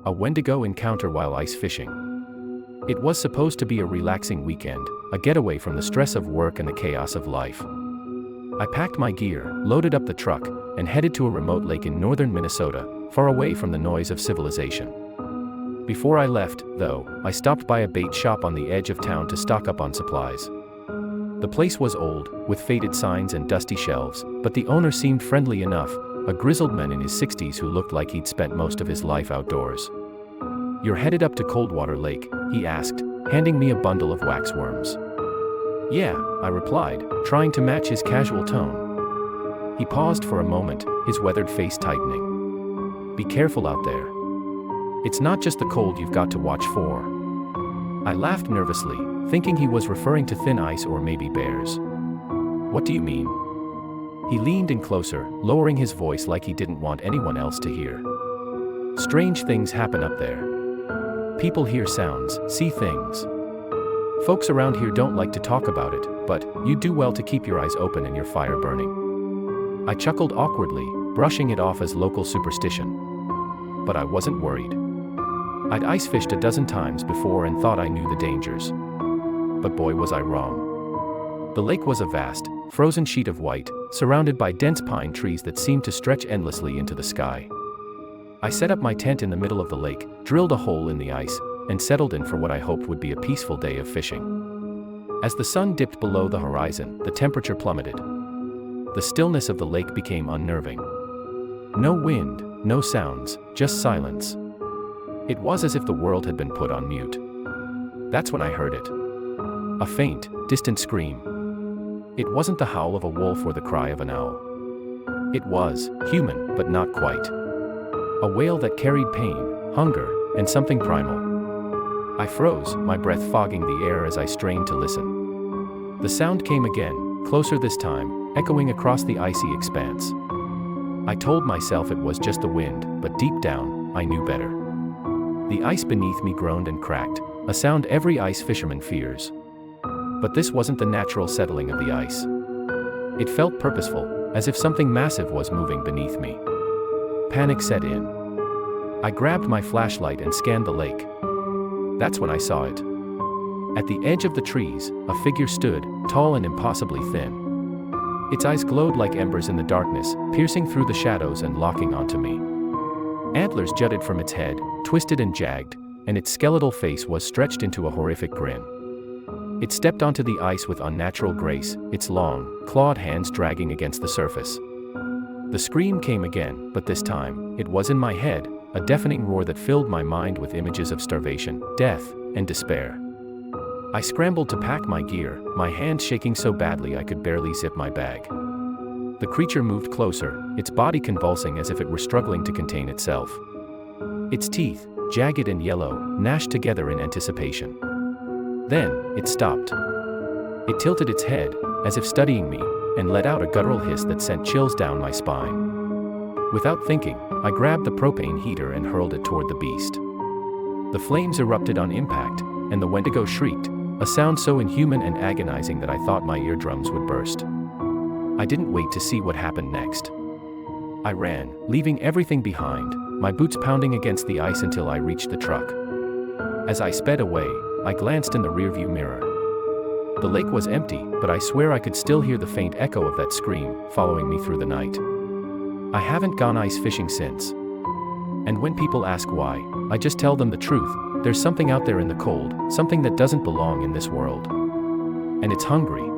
A Wendigo encounter while ice fishing. It was supposed to be a relaxing weekend, a getaway from the stress of work and the chaos of life. I packed my gear, loaded up the truck, and headed to a remote lake in northern Minnesota, far away from the noise of civilization. Before I left, though, I stopped by a bait shop on the edge of town to stock up on supplies. The place was old, with faded signs and dusty shelves, but the owner seemed friendly enough, a grizzled man in his 60s who looked like he'd spent most of his life outdoors. "You're headed up to Coldwater Lake?" he asked, handing me a bundle of waxworms. "Yeah," I replied, trying to match his casual tone. He paused for a moment, his weathered face tightening. "Be careful out there. It's not just the cold you've got to watch for." I laughed nervously, thinking he was referring to thin ice or maybe bears. "What do you mean?" He leaned in closer, lowering his voice like he didn't want anyone else to hear. "Strange things happen up there. People hear sounds, see things. Folks around here don't like to talk about it, but you do well to keep your eyes open and your fire burning." I chuckled awkwardly, brushing it off as local superstition. But I wasn't worried. I'd ice fished a dozen times before and thought I knew the dangers. But boy was I wrong. The lake was a vast, frozen sheet of white, surrounded by dense pine trees that seemed to stretch endlessly into the sky. I set up my tent in the middle of the lake, drilled a hole in the ice, and settled in for what I hoped would be a peaceful day of fishing. As the sun dipped below the horizon, the temperature plummeted. The stillness of the lake became unnerving. No wind, no sounds, just silence. It was as if the world had been put on mute. That's when I heard it. A faint, distant scream. It wasn't the howl of a wolf or the cry of an owl. It was human, but not quite. A wail that carried pain, hunger, and something primal. I froze, my breath fogging the air as I strained to listen. The sound came again, closer this time, echoing across the icy expanse. I told myself it was just the wind, but deep down, I knew better. The ice beneath me groaned and cracked, a sound every ice fisherman fears. But this wasn't the natural settling of the ice. It felt purposeful, as if something massive was moving beneath me. Panic set in. I grabbed my flashlight and scanned the lake. That's when I saw it. At the edge of the trees, a figure stood, tall and impossibly thin. Its eyes glowed like embers in the darkness, piercing through the shadows and locking onto me. Antlers jutted from its head, twisted and jagged, and its skeletal face was stretched into a horrific grin. It stepped onto the ice with unnatural grace, its long, clawed hands dragging against the surface. The scream came again, but this time, it was in my head, a deafening roar that filled my mind with images of starvation, death, and despair. I scrambled to pack my gear, my hands shaking so badly I could barely zip my bag. The creature moved closer, its body convulsing as if it were struggling to contain itself. Its teeth, jagged and yellow, gnashed together in anticipation. Then, it stopped. It tilted its head, as if studying me, and let out a guttural hiss that sent chills down my spine. Without thinking, I grabbed the propane heater and hurled it toward the beast. The flames erupted on impact, and the Wendigo shrieked, a sound so inhuman and agonizing that I thought my eardrums would burst. I didn't wait to see what happened next. I ran, leaving everything behind, my boots pounding against the ice until I reached the truck. As I sped away, I glanced in the rearview mirror. The lake was empty, but I swear I could still hear the faint echo of that scream, following me through the night. I haven't gone ice fishing since. And when people ask why, I just tell them the truth. There's something out there in the cold, something that doesn't belong in this world. And it's hungry.